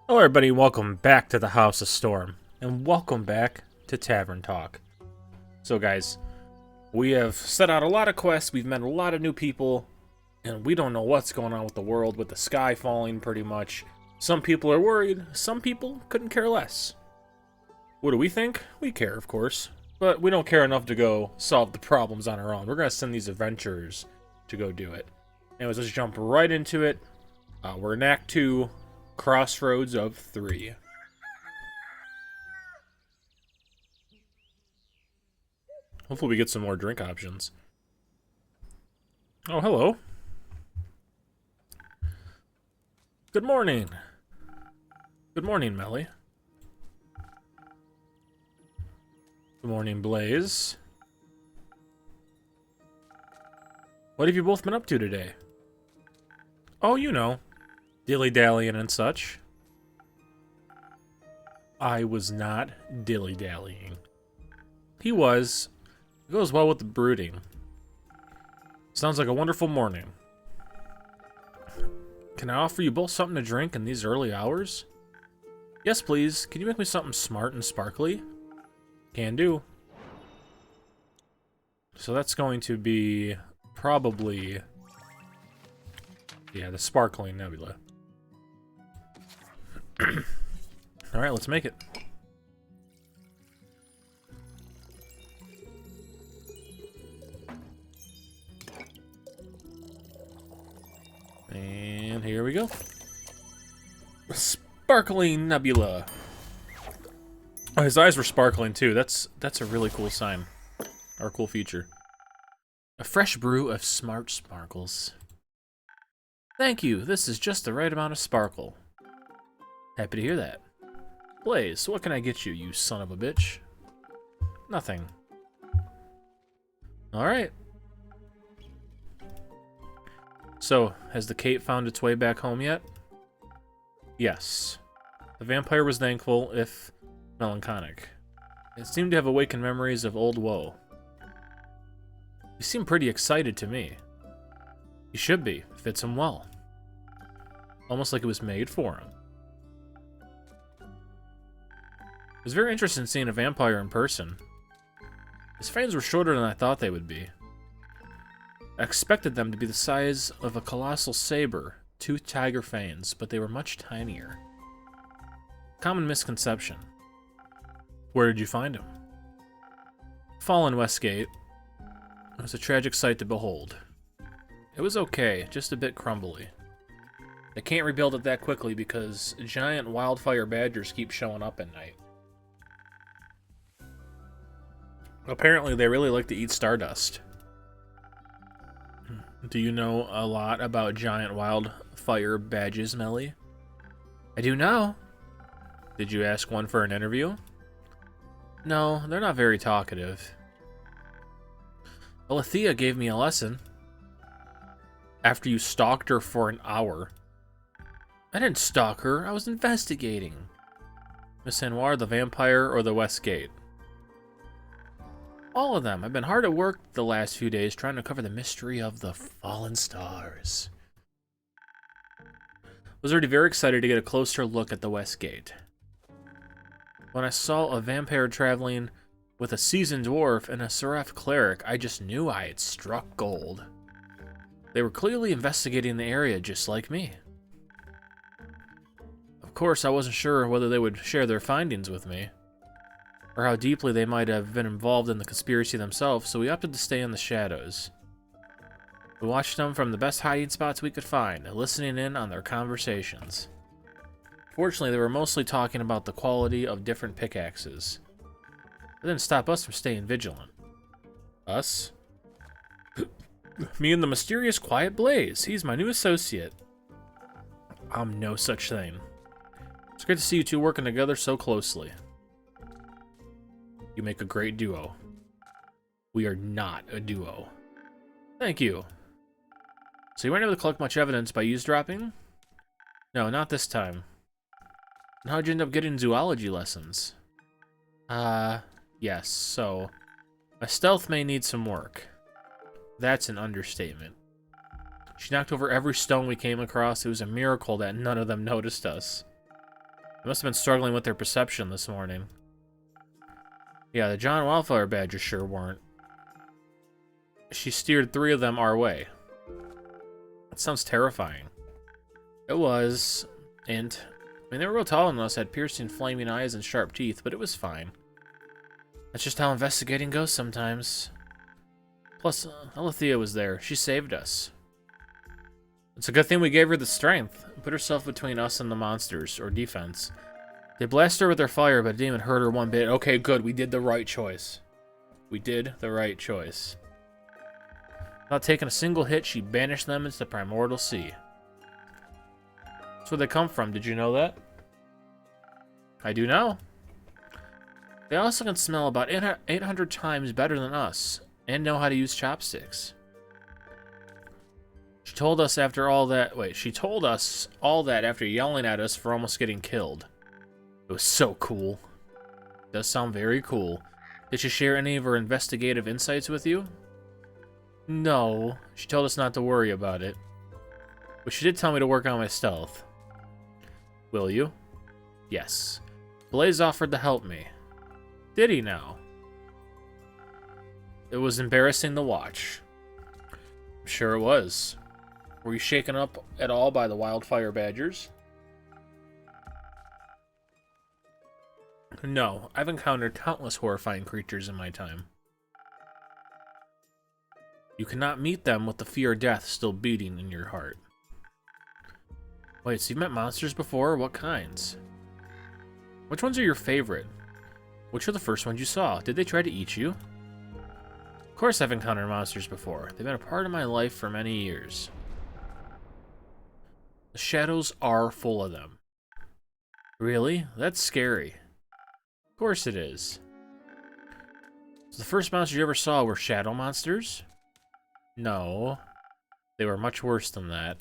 Hello everybody, welcome back to the House of Storm, and welcome back to Tavern Talk. So guys, we have set out a lot of quests, we've met a lot of new people, and we don't know what's going on with the world, with the sky falling pretty much. Some people are worried, some people couldn't care less. What do we think? We care, of course, but we don't care enough to go solve the problems on our own. We're going to send these adventurers to go do it. Anyways, let's jump right into it. We're in Act 2. Crossroads of 3. Hopefully we get some more drink options. Oh, hello. Good morning. Good morning, Melly. Good morning, Blaze. What have you both been up to today? Oh, you know. Dilly-dallying and such. I was not dilly-dallying. He was. It goes well with the brooding. Sounds like a wonderful morning. Can I offer you both something to drink in these early hours? Yes, please. Can you make me something smart and sparkly? Can do. So that's going to be probably... yeah, the sparkling nebula. Alright, let's make it. And here we go. Sparkling nebula. Oh, his eyes were sparkling too. That's a really cool sign. Or a cool feature. A fresh brew of smart sparkles. Thank you. This is just the right amount of sparkle. Happy to hear that. Blaze, what can I get you, you son of a bitch? Nothing. Alright. So, has the Kate found its way back home yet? Yes. The vampire was thankful, if melancholic. It seemed to have awakened memories of old woe. He seemed pretty excited to me. He should be. Fits him well. Almost like it was made for him. It was very interesting seeing a vampire in person. His fangs were shorter than I thought they would be. I expected them to be the size of a colossal saber, toothed tiger fangs, but they were much tinier. Common misconception. Where did you find him? Fallen Westgate. It was a tragic sight to behold. It was okay, just a bit crumbly. They can't rebuild it that quickly because giant wildfire badgers keep showing up at night. Apparently, they really like to eat stardust. Do you know a lot about giant wildfire badges, Melly? I do now. Did you ask one for an interview? No, they're not very talkative. Alethea gave me a lesson. After you stalked her for an hour. I didn't stalk her, I was investigating. Miss Anwar, the vampire, or the West Gate? All of them. I've been hard at work the last few days trying to cover the mystery of the fallen stars. Was already very excited to get a closer look at the West Gate. When I saw a vampire traveling with a seasoned dwarf and a seraph cleric, I just knew I had struck gold. They were clearly investigating the area just like me. Of course, I wasn't sure whether they would share their findings with me, or how deeply they might have been involved in the conspiracy themselves, so we opted to stay in the shadows. We watched them from the best hiding spots we could find, listening in on their conversations. Fortunately, they were mostly talking about the quality of different pickaxes. It didn't stop us from staying vigilant. Us? Me and the mysterious Quiet Blaze. He's my new associate. I'm no such thing. It's great to see you two working together so closely. You make a great duo. We are not a duo. Thank you. So you weren't able to collect much evidence by eavesdropping? No, not this time. And how'd you end up getting zoology lessons? Yes, so... my stealth may need some work. That's an understatement. She knocked over every stone we came across. It was a miracle that none of them noticed us. They must have been struggling with their perception this morning. Yeah, the giant wildfire badgers sure weren't. She steered 3 of them our way. That sounds terrifying. It was. And, I mean, they were real tall than us, had piercing flaming eyes and sharp teeth, but it was fine. That's just how investigating goes sometimes. Plus, Alethea was there. She saved us. It's a good thing we gave her the strength. Put herself between us and the monsters, or defense. They blasted her with their fire, but it didn't even hurt her one bit. Okay, good. We did the right choice. We did the right choice. Without taking a single hit, she banished them into the primordial sea. That's where they come from. Did you know that? I do now. They also can smell about 800 times better than us, and know how to use chopsticks. She told us after all that... Wait, she told us all that after yelling at us for almost getting killed. It was so cool. It does sound very cool. Did she share any of her investigative insights with you? No. She told us not to worry about it. But she did tell me to work on my stealth. Will you? Yes. Blaze offered to help me. Did he now? It was embarrassing to watch. I'm sure it was. Were you shaken up at all by the wildfire badgers? No, I've encountered countless horrifying creatures in my time. You cannot meet them with the fear of death still beating in your heart. Wait, so you've met monsters before? What kinds? Which ones are your favorite? Which are the first ones you saw? Did they try to eat you? Of course I've encountered monsters before. They've been a part of my life for many years. The shadows are full of them. Really? That's scary. Of course it is. So the first monsters you ever saw were shadow monsters? No. They were much worse than that.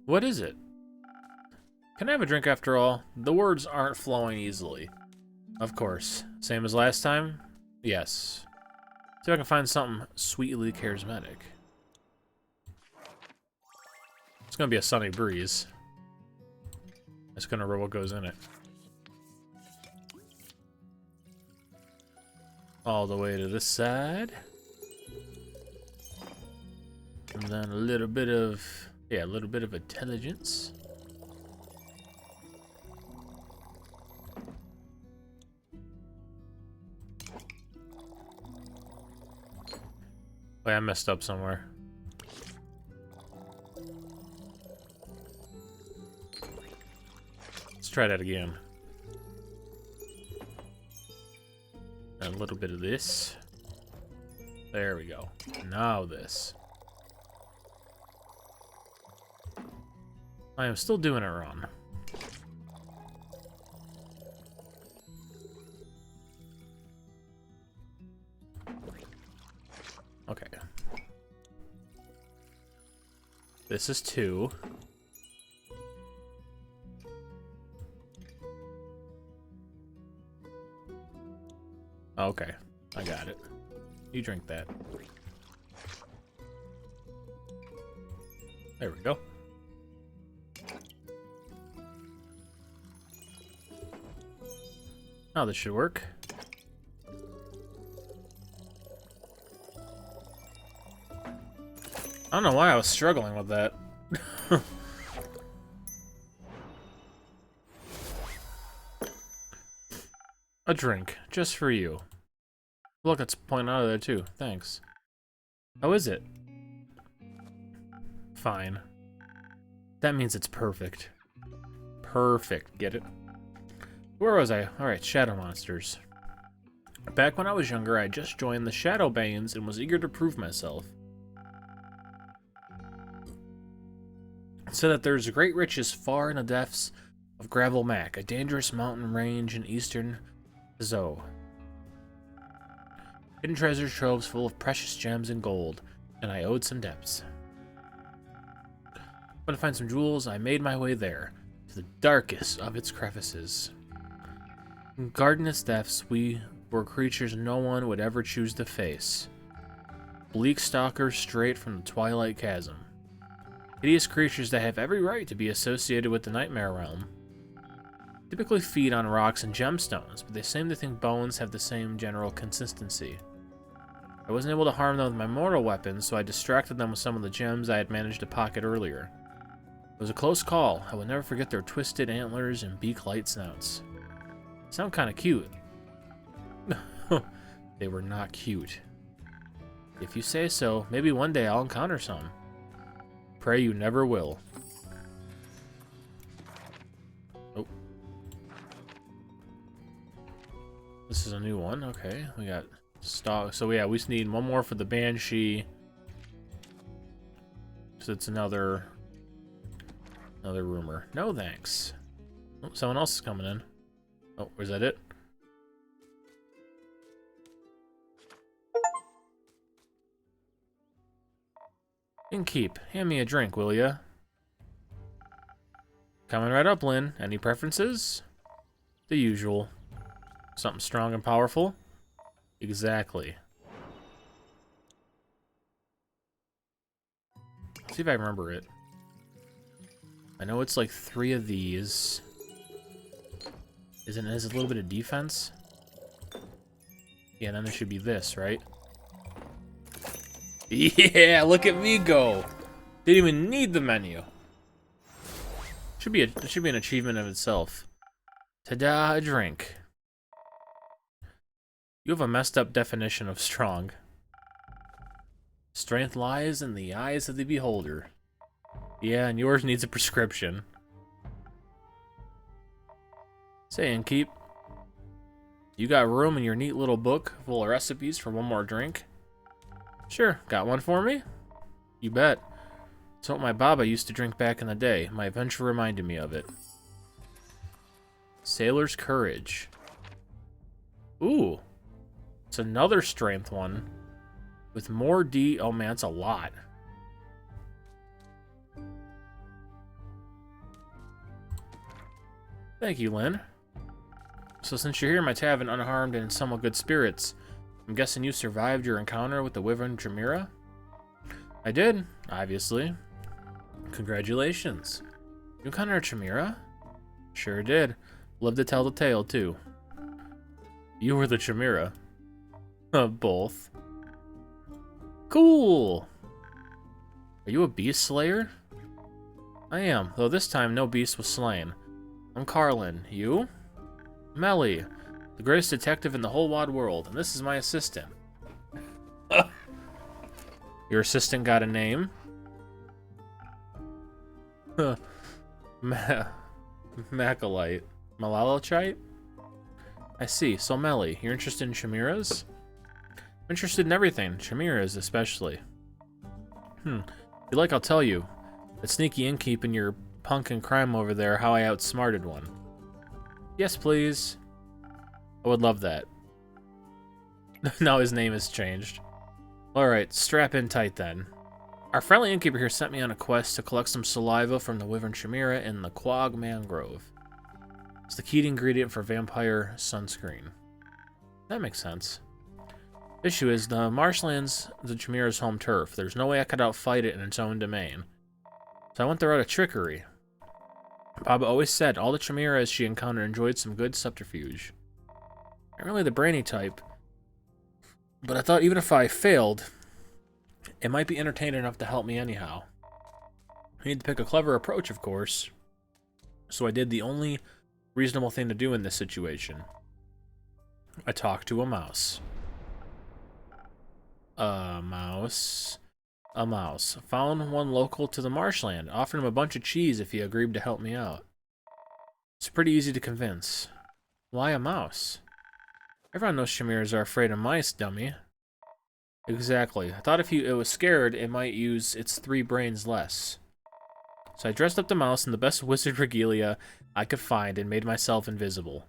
What is it? Can I have a drink after all? The words aren't flowing easily. Of course. Same as last time? Yes. See if I can find something sweetly charismatic. It's gonna be a sunny breeze. That's gonna roll what goes in it. All the way to this side. And then a little bit of... yeah, a little bit of intelligence. Wait, I messed up somewhere. Let's try that again. And a little bit of this. There we go. Now this. I am still doing it wrong. Okay. This is 2. Okay, I got it. You drink that. There we go. Now this should work. I don't know why I was struggling with that. A drink, just for you. Look, it's pointing out of there too. Thanks. How is it? Fine. That means it's perfect. Perfect, get it? Where was I? Alright, shadow monsters. Back when I was younger, I just joined the Shadow Banes and was eager to prove myself. So that there's great riches far in the depths of Gravel Mac, a dangerous mountain range in eastern Zo. Hidden treasure troves full of precious gems and gold, and I owed some debts. But to find some jewels, I made my way there, to the darkest of its crevices. In guarding its depths, we were creatures no one would ever choose to face. Bleak stalkers straight from the Twilight Chasm. Hideous creatures that have every right to be associated with the Nightmare Realm. Typically feed on rocks and gemstones, but they seem to think bones have the same general consistency. I wasn't able to harm them with my mortal weapons, so I distracted them with some of the gems I had managed to pocket earlier. It was a close call. I will never forget their twisted antlers and beak-light snouts. Sound kind of cute. They were not cute. If you say so, maybe one day I'll encounter some. Pray you never will. Oh. This is a new one. Okay, we got stock. So yeah, we just need one more for the Banshee. So it's another rumor. No thanks. Oh, someone else is coming in. Oh, is that it? Innkeep, hand me a drink, will ya? Coming right up, Lynn. Any preferences? The usual. Something strong and powerful? Exactly. Let's see if I remember it. I know it's like 3 of these. Is it a little bit of defense? Yeah, then there should be this, right? Yeah, look at me go. Didn't even need the menu. It should be an achievement of itself. Ta-da, a drink. You have a messed up definition of strong. Strength lies in the eyes of the beholder. Yeah, and yours needs a prescription. Say, Innkeep, you got room in your neat little book full of recipes for one more drink? Sure, got one for me? You bet. It's what my Baba used to drink back in the day. My adventure reminded me of it. Sailor's Courage. Ooh. It's another strength one. With more D. Oh man, that's a lot. Thank you, Lynn. So since you're here in my tavern unharmed and in somewhat good spirits, I'm guessing you survived your encounter with the Wyvern Chimera? I did, obviously. Congratulations. You encountered a Chimera? Sure did. Lived to tell the tale, too. You were the Chimera. Both. Cool! Are you a beast slayer? I am, though this time no beast was slain. I'm Carlin. You? Melly, the greatest detective in the whole wide world, and this is my assistant. Your assistant got a name? Macalite. Malalachite? I see. So, Melly, you're interested in chimeras? I'm interested in everything, chimeras especially. If you like, I'll tell you. That sneaky innkeep and your punk and crime over there, how I outsmarted one. Yes, please. I would love that. Now his name has changed. Alright, strap in tight then. Our friendly innkeeper here sent me on a quest to collect some saliva from the Wyvern Chimera in the Quag Mangrove. It's the key ingredient for vampire sunscreen. That makes sense. Issue is, the marshlands the Chimera's home turf. There's no way I could outfight it in its own domain. So I went the route of trickery. Baba always said all the chimeras she encountered enjoyed some good subterfuge. Not really the brainy type, but I thought even if I failed, it might be entertaining enough to help me anyhow. I need to pick a clever approach, of course, so I did the only reasonable thing to do in this situation. I talked to a mouse. A mouse. Found one local to the marshland. Offered him a bunch of cheese if he agreed to help me out. It's pretty easy to convince. Why a mouse? Everyone knows chimeras are afraid of mice, dummy. Exactly. I thought if it was scared, it might use its 3 brains less. So I dressed up the mouse in the best wizard regalia I could find and made myself invisible.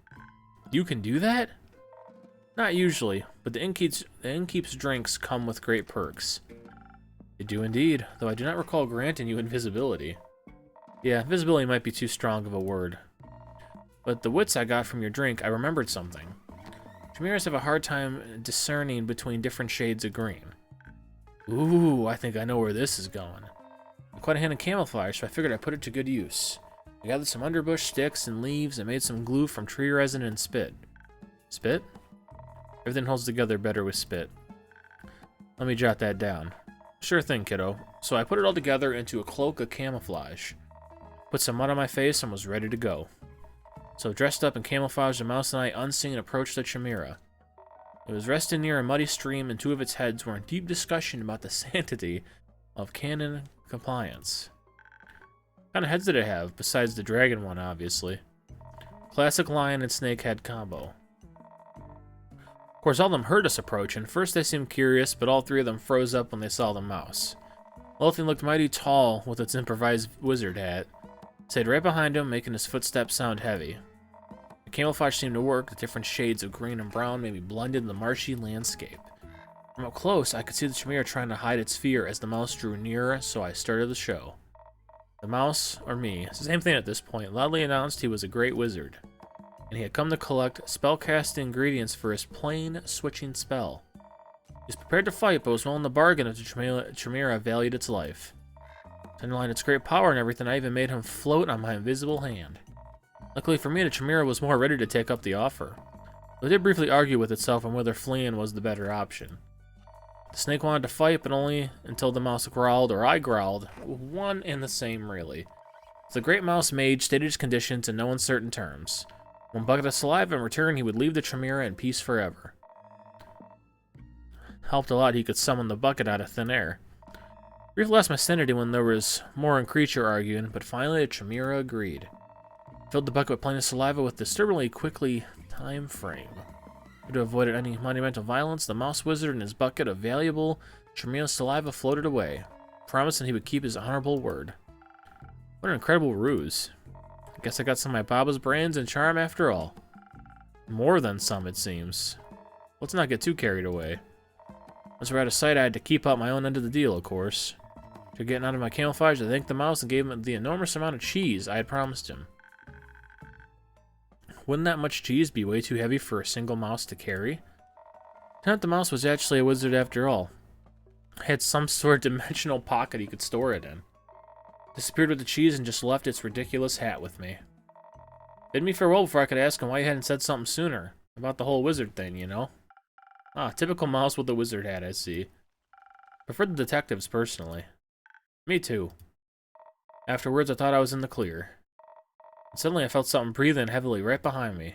You can do that? Not usually, but the innkeep's drinks come with great perks. They do indeed, though I do not recall granting you invisibility. Yeah, invisibility might be too strong of a word. But the wits I got from your drink, I remembered something. Chimeras have a hard time discerning between different shades of green. Ooh, I think I know where this is going. Quite a hand in camouflage, so I figured I'd put it to good use. I gathered some underbush sticks and leaves and made some glue from tree resin and spit. Spit? Everything holds together better with spit. Let me jot that down. Sure thing, kiddo. So I put it all together into a cloak of camouflage. Put some mud on my face and was ready to go. So dressed up in camouflage, the mouse and I unseen approached the Chimera. It was resting near a muddy stream, and two of its heads were in deep discussion about the sanctity of canon compliance. What kind of heads did it have, besides the dragon one, obviously? Classic lion and snake head combo. Of course, all of them heard us approaching. First they seemed curious, but all three of them froze up when they saw the mouse. The whole thing looked mighty tall with its improvised wizard hat. It stayed right behind him, making his footsteps sound heavy. The camouflage seemed to work. The different shades of green and brown maybe blended in the marshy landscape. From up close, I could see the Chimera trying to hide its fear as the mouse drew nearer, so I started the show. The mouse, or me, same thing at this point, loudly announced he was a great wizard, and he had come to collect spellcasting ingredients for his plane switching spell. He was prepared to fight, but was willing to bargain if the Chimera valued its life. To underline its great power and everything, I even made him float on my invisible hand. Luckily for me, the Chimera was more ready to take up the offer. Though it did briefly argue with itself on whether fleeing was the better option. The snake wanted to fight, but only until the mouse growled or I growled. One and the same, really. The great mouse mage stated his conditions in no uncertain terms. 1 bucket of saliva in return, he would leave the Chimera in peace forever. Helped a lot he could summon the bucket out of thin air. Briefly lost my sanity when there was more in creature arguing, but finally the Chimera agreed. Filled the bucket with plenty of saliva with disturbingly quickly time frame. To avoid any monumental violence, the mouse wizard and his bucket of valuable Chimera saliva floated away, promising he would keep his honorable word. What an incredible ruse. I guess I got some of my Baba's brains and charm after all. More than some, it seems. Let's not get too carried away. Once we're out of sight, I had to keep up my own end of the deal, of course. After getting out of my camouflage, I thanked the mouse and gave him the enormous amount of cheese I had promised him. Wouldn't that much cheese be way too heavy for a single mouse to carry? Turned out the mouse was actually a wizard after all. It had some sort of dimensional pocket he could store it in. Disappeared with the cheese and just left its ridiculous hat with me. Bid me farewell before I could ask him why he hadn't said something sooner. About the whole wizard thing, you know? Ah, typical mouse with a wizard hat, I see. Prefer the detectives, personally. Me too. Afterwards, I thought I was in the clear. And suddenly, I felt something breathing heavily right behind me.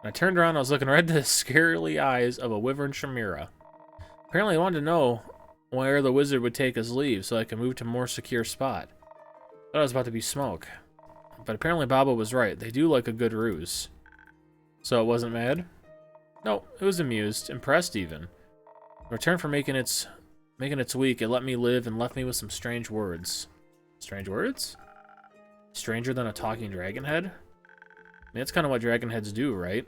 When I turned around, I was looking right into the scarily eyes of a wyvern Chimera. Apparently, I wanted to know where the wizard would take his leave so I could move to a more secure spot. I thought I was about to be smoke. But apparently, Baba was right. They do like a good ruse. So it wasn't mad? No, it was amused, impressed even. In return for making its week, it let me live and left me with some strange words. Strange words? Stranger than a talking dragon head? I mean, that's kind of what dragon heads do, right?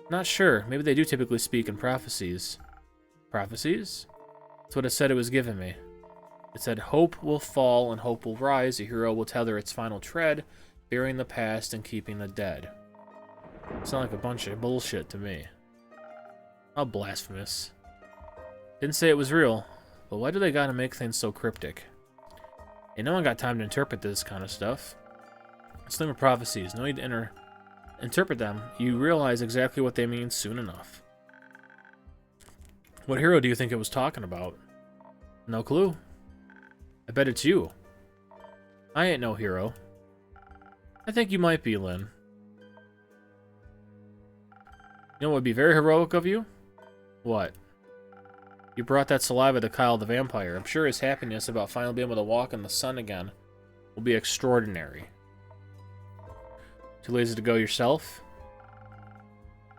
Not sure. Maybe they do typically speak in prophecies. Prophecies? That's what it said it was giving me. It said, hope will fall and hope will rise. A hero will tether its final tread, burying the past and keeping the dead. Sound like a bunch of bullshit to me. How blasphemous. Didn't say it was real, but why do they gotta make things so cryptic? And no one got time to interpret this kind of stuff. It's like prophecies. No need to interpret them. You realize exactly what they mean soon enough. What hero do you think it was talking about? No clue. I bet it's you. I ain't no hero. I think you might be, Lynn. You know what would be very heroic of you? What? You brought that saliva to Kyle the vampire. I'm sure his happiness about finally being able to walk in the sun again will be extraordinary. Too lazy to go yourself?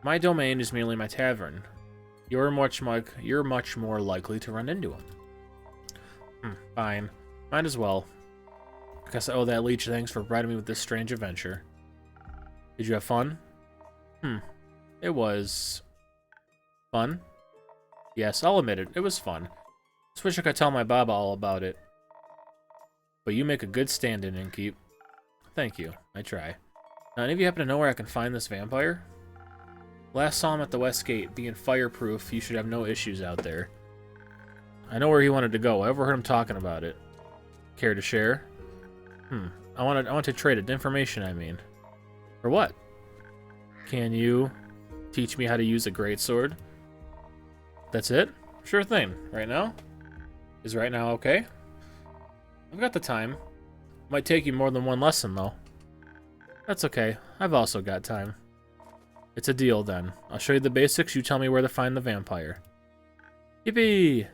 My domain is merely my tavern. You're much more likely to run into him. Fine. Might as well. I guess I owe that leech thanks for providing me with this strange adventure. Did you have fun? It was... fun? Yes, I'll admit it. It was fun. Just wish I could tell my Baba all about it. But you make a good stand-in, Innkeep. Thank you. I try. Now, any of you happen to know where I can find this vampire? Last saw him at the West Gate. Being fireproof, you should have no issues out there. I know where he wanted to go. I overheard him talking about it. Care to share? I want to trade it. Information, I mean. For what? Can you teach me how to use a greatsword? That's it? Sure thing. Right now? Is right now okay? I've got the time. Might take you more than one lesson, though. That's okay. I've also got time. It's a deal, then. I'll show you the basics, you tell me where to find the vampire. Yippee!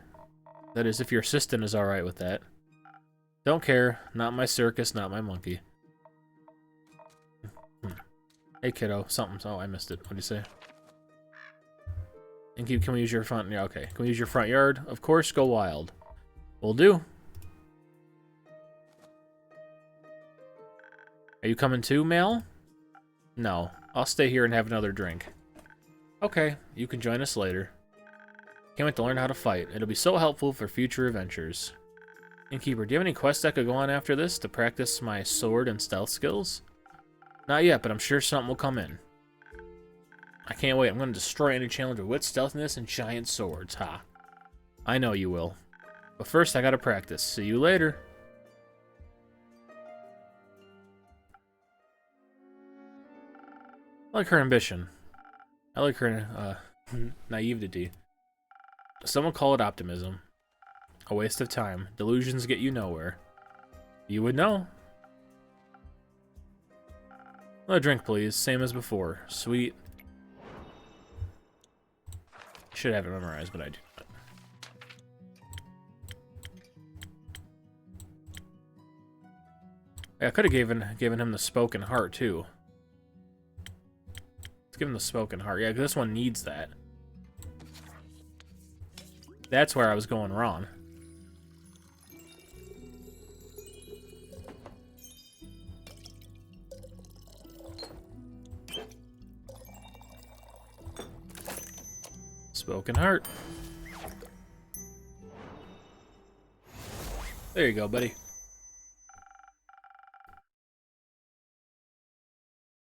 That is, if your assistant is alright with that. Don't care. Not my circus, not my monkey. Hey, kiddo. Something. Oh, I missed it. What'd you say? And can we use your front... Yeah, okay. Can we use your front yard? Of course, go wild. Will do. Are you coming too, Mel? No. I'll stay here and have another drink. Okay. You can join us later. Can't wait to learn how to fight. It'll be so helpful for future adventures. Innkeeper, do you have any quests I could go on after this to practice my sword and stealth skills? Not yet, but I'm sure something will come in. I can't wait. I'm going to destroy any challenge with wit, stealthiness, and giant swords. Ha. I know you will. But first, I gotta practice. See you later. I like her ambition. I like her naivety. Some would call it optimism. A waste of time. Delusions get you nowhere. You would know. Another drink, please. Same as before. Sweet. Should have it memorized, but I do not. Yeah, I could have given him the spoken heart, too. Let's give him the spoken heart. Yeah, 'cause this one needs that. That's where I was going wrong. Spoken heart. There you go, buddy.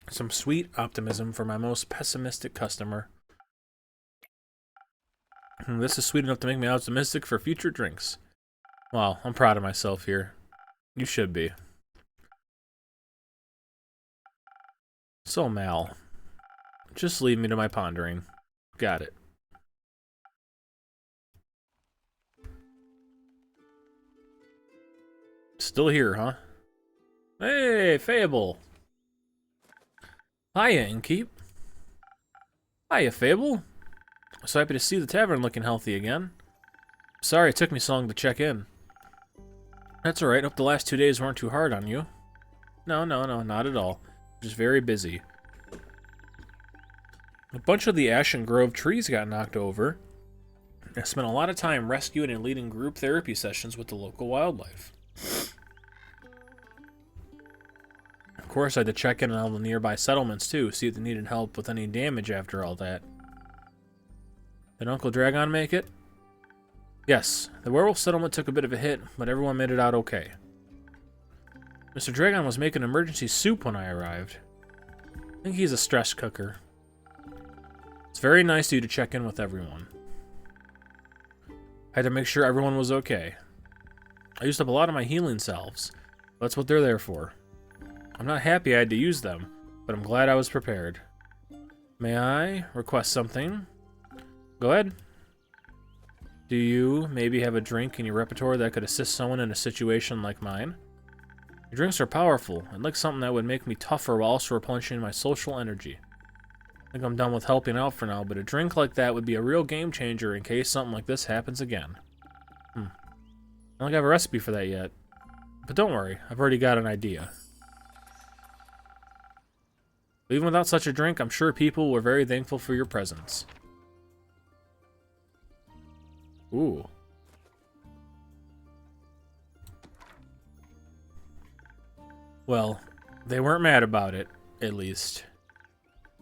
Some sweet optimism for my most pessimistic customer. This is sweet enough to make me optimistic for future drinks. Wow, I'm proud of myself here. You should be. So, Mal. Just leave me to my pondering. Got it. Still here, huh? Hey, Fable! Hiya, Innkeep. Hiya, Fable. So happy to see the tavern looking healthy again. Sorry it took me so long to check in. That's alright, hope the last 2 days weren't too hard on you. No, not at all. Just very busy. A bunch of the Ashen Grove trees got knocked over. I spent a lot of time rescuing and leading group therapy sessions with the local wildlife. Of course, I had to check in on all the nearby settlements too, see if they needed help with any damage after all that. Did Uncle Dragon make it? Yes, the werewolf settlement took a bit of a hit, but everyone made it out okay. Mr. Dragon was making emergency soup when I arrived. I think he's a stress cooker. It's very nice of you to check in with everyone. I had to make sure everyone was okay. I used up a lot of my healing salves. That's what they're there for. I'm not happy I had to use them, but I'm glad I was prepared. May I request something? Go ahead. Do you maybe have a drink in your repertoire that could assist someone in a situation like mine? Your drinks are powerful. I'd like something that would make me tougher while also replenishing my social energy. I think I'm done with helping out for now, but a drink like that would be a real game changer in case something like this happens again. I don't have a recipe for that yet. But don't worry, I've already got an idea. Even without such a drink, I'm sure people were very thankful for your presence. Ooh. Well, they weren't mad about it, at least.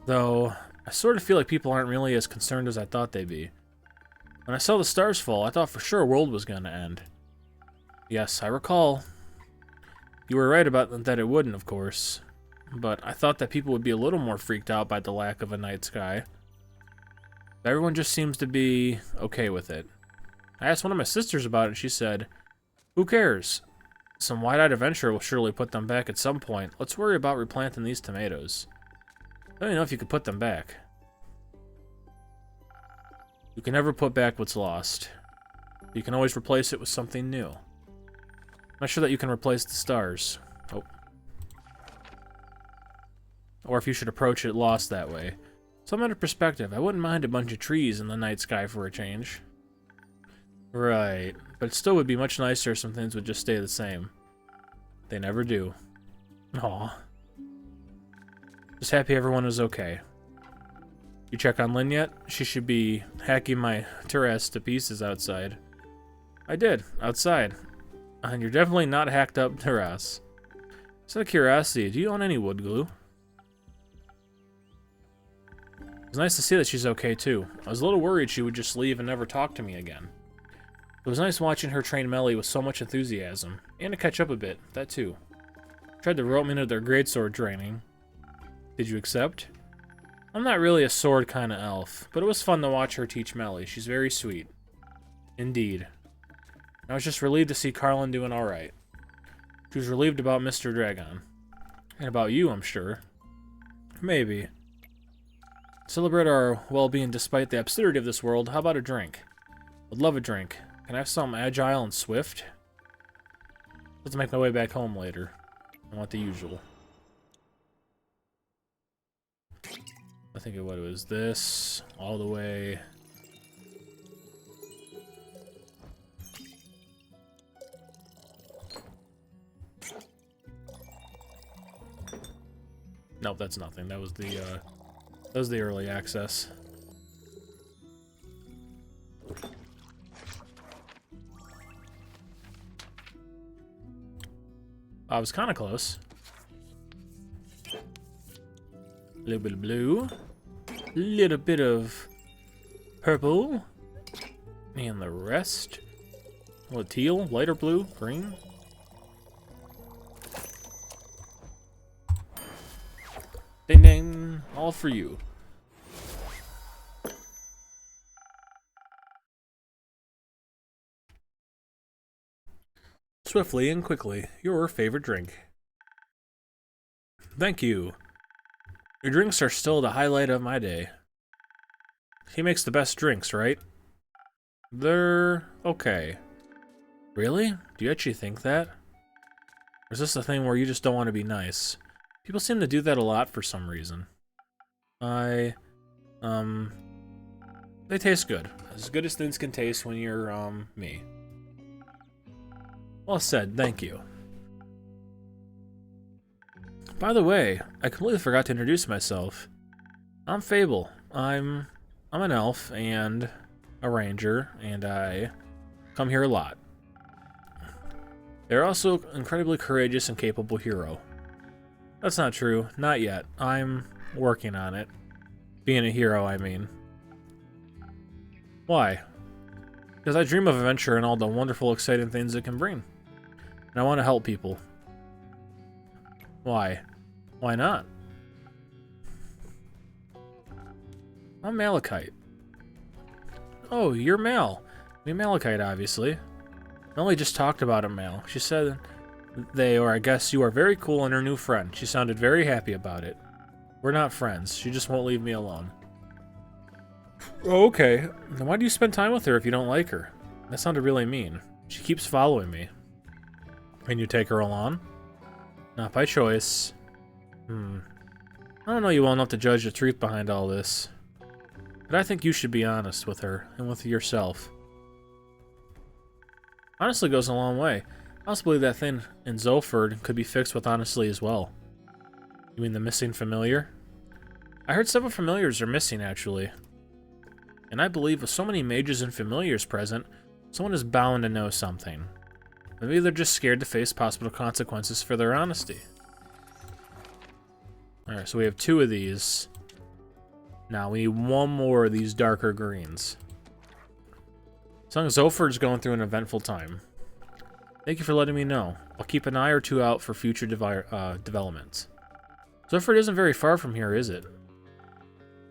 Though, I sort of feel like people aren't really as concerned as I thought they'd be. When I saw the stars fall, I thought for sure a world was gonna end. Yes, I recall. You were right about that it wouldn't, of course. But I thought that people would be a little more freaked out by the lack of a night sky. Everyone just seems to be okay with it. I asked one of my sisters about it, and she said, "Who cares? Some wide-eyed adventure will surely put them back at some point. Let's worry about replanting these tomatoes. I don't even know if you could put them back. You can never put back what's lost. You can always replace it with something new. I'm not sure that you can replace the stars. Oh. Or if you should approach it lost that way. Some other perspective, I wouldn't mind a bunch of trees in the night sky for a change. Right, but it still would be much nicer if some things would just stay the same. They never do. Aw. Just happy everyone is okay. You check on Lynn yet? She should be hacking my terrace to pieces outside. I did, outside. And you're definitely not hacked up terrace. Just out of curiosity, do you own any wood glue? It's nice to see that she's okay too. I was a little worried she would just leave and never talk to me again. It was nice watching her train Melly with so much enthusiasm, and to catch up a bit, that too. Tried to rope me into their greatsword training. Did you accept? I'm not really a sword kind of elf, but it was fun to watch her teach Melly. She's very sweet. Indeed. I was just relieved to see Carlin doing alright. She was relieved about Mr. Dragon. And about you, I'm sure. Maybe. Celebrate our well-being despite the absurdity of this world. How about a drink? Would love a drink. Can I have something agile and swift? Let's make my way back home later. I want the usual. I think what it was this all the way. Nope, that's nothing. That was the early access. I was kind of close. A little bit of blue. A little bit of purple. And the rest. A teal, lighter blue, green. Ding ding. All for you. Swiftly and quickly, your favorite drink. Thank you. Your drinks are still the highlight of my day. He makes the best drinks, right? They're okay. Really? Do you actually think that? Or is this a thing where you just don't want to be nice? People seem to do that a lot for some reason. They taste good. As good as things can taste when you're, me. Well said, thank you. By the way, I completely forgot to introduce myself. I'm Fable. I'm an elf and a ranger, and I come here a lot. They're also incredibly courageous and capable hero. That's not true, not yet. I'm working on it. Being a hero, I mean. Why? Because I dream of adventure and all the wonderful, exciting things it can bring. And I want to help people. Why? Why not? I'm Malachite. Oh, you're Mal. I mean, Malachite, obviously. Melly just talked about it, Mal. She said or I guess you are very cool and her new friend. She sounded very happy about it. We're not friends. She just won't leave me alone. Oh, okay. Then why do you spend time with her if you don't like her? That sounded really mean. She keeps following me. And you take her along? Not by choice. I don't know you well enough to judge the truth behind all this. But I think you should be honest with her, and with yourself. Honestly goes a long way. I also believe that thing in Zolford could be fixed with honesty as well. You mean the missing familiar? I heard several familiars are missing, actually. And I believe with so many mages and familiars present, someone is bound to know something. Maybe they're just scared to face possible consequences for their honesty. Alright, so we have 2 of these. Now we need 1 more of these darker greens. So Zolford's going through an eventful time. Thank you for letting me know. I'll keep an eye or 2 out for future developments. Zolford isn't very far from here, is it?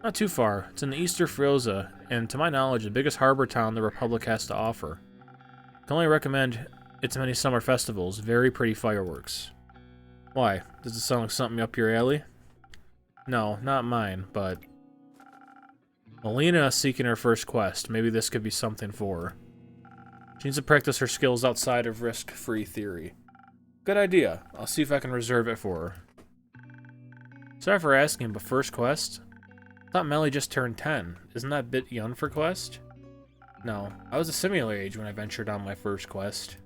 Not too far. It's in the Easter Frioza, and to my knowledge, the biggest harbor town the Republic has to offer. I can only recommend its many summer festivals, very pretty fireworks. Why? Does it sound like something up your alley? No, not mine, but... Melina is seeking her first quest. Maybe this could be something for her. She needs to practice her skills outside of risk-free theory. Good idea. I'll see if I can reserve it for her. Sorry for asking, but first quest? I thought Melly just turned 10. Isn't that a bit young for quest? No, I was a similar age when I ventured on my first quest.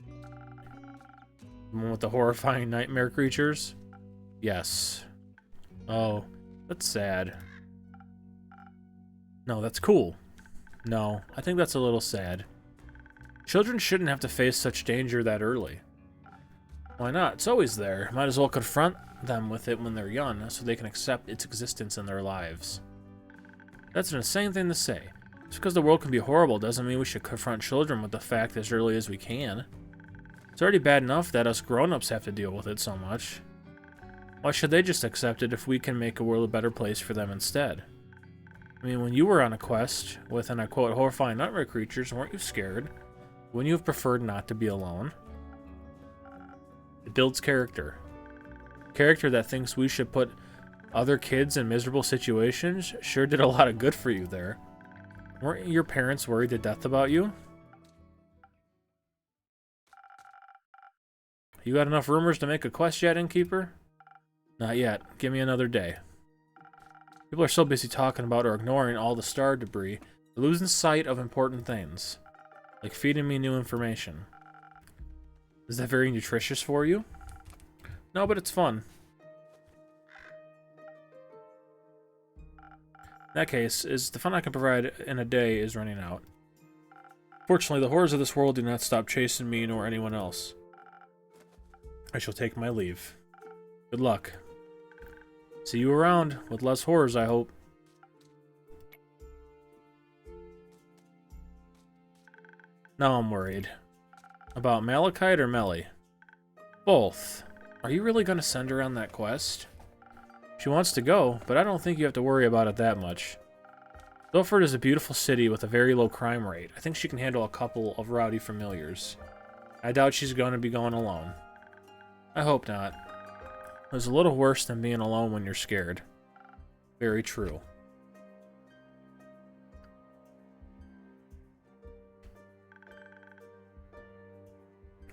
The one with the horrifying nightmare creatures? Yes. Oh, that's sad. No, that's cool. No, I think that's a little sad. Children shouldn't have to face such danger that early. Why not? It's always there. Might as well confront them with it when they're young, so they can accept its existence in their lives. That's an insane thing to say. Just because the world can be horrible doesn't mean we should confront children with the fact as early as we can. It's already bad enough that us grown-ups have to deal with it so much. Why should they just accept it if we can make a world a better place for them instead? I mean, when you were on a quest with, and I quote, horrifying nightmare creatures, weren't you scared? Wouldn't you have preferred not to be alone? It builds character. Character that thinks we should put other kids in miserable situations sure did a lot of good for you there. Weren't your parents worried to death about you? You got enough rumors to make a quest yet, Innkeeper? Not yet. Give me another day. People are so busy talking about or ignoring all the star debris, they're losing sight of important things. Like feeding me new information. Is that very nutritious for you? No, but it's fun. In that case, the fun I can provide in a day is running out. Fortunately, the horrors of this world do not stop chasing me nor anyone else. I shall take my leave. Good luck. See you around, with less horrors, I hope. Now I'm worried. About Malachite or Melly? Both. Are you really going to send her on that quest? She wants to go, but I don't think you have to worry about it that much. Guildford is a beautiful city with a very low crime rate. I think she can handle a couple of rowdy familiars. I doubt she's going to be going alone. I hope not. It's a little worse than being alone when you're scared. Very true.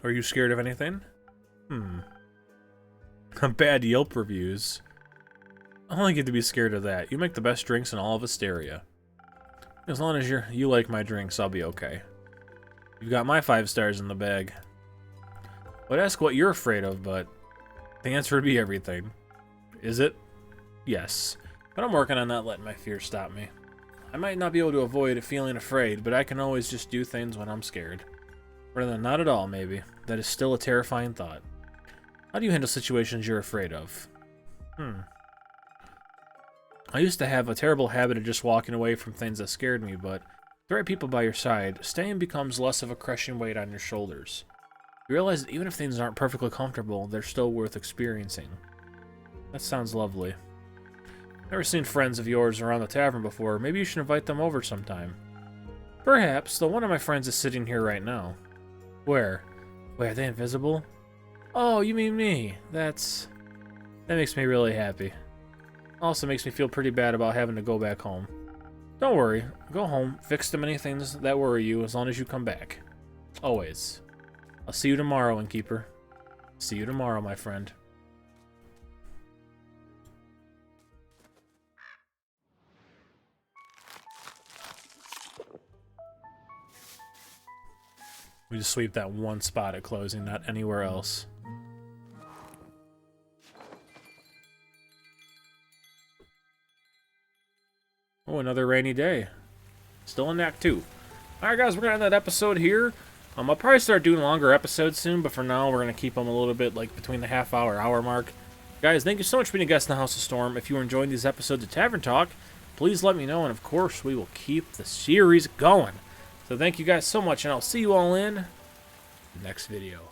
Are you scared of anything? Bad Yelp reviews. I don't get to be scared of that. You make the best drinks in all of Asteria. As long as you like my drinks, I'll be okay. You've got my 5 stars in the bag. I'd ask what you're afraid of, but the answer would be everything. Is it? Yes. But I'm working on not letting my fear stop me. I might not be able to avoid feeling afraid, but I can always just do things when I'm scared. Rather than not at all, maybe. That is still a terrifying thought. How do you handle situations you're afraid of? I used to have a terrible habit of just walking away from things that scared me, but with the right people by your side, staying becomes less of a crushing weight on your shoulders. You realize that even if things aren't perfectly comfortable, they're still worth experiencing. That sounds lovely. Never seen friends of yours around the tavern before. Maybe you should invite them over sometime. Perhaps, though one of my friends is sitting here right now. Where? Wait, are they invisible? Oh, you mean me. That makes me really happy. Also makes me feel pretty bad about having to go back home. Don't worry. Go home, fix the many things that worry you as long as you come back. Always. I'll see you tomorrow, Innkeeper. See you tomorrow, my friend. We just sweep that one spot at closing, not anywhere else. Oh, another rainy day. Still in Act 2. Alright guys, we're going to end that episode here. I'll probably start doing longer episodes soon, but for now we're going to keep them a little bit like between the half-hour mark. Guys, thank you so much for being a guest in the House of Storm. If you were enjoying these episodes of Tavern Talk, please let me know, and of course we will keep the series going. So thank you guys so much, and I'll see you all in the next video.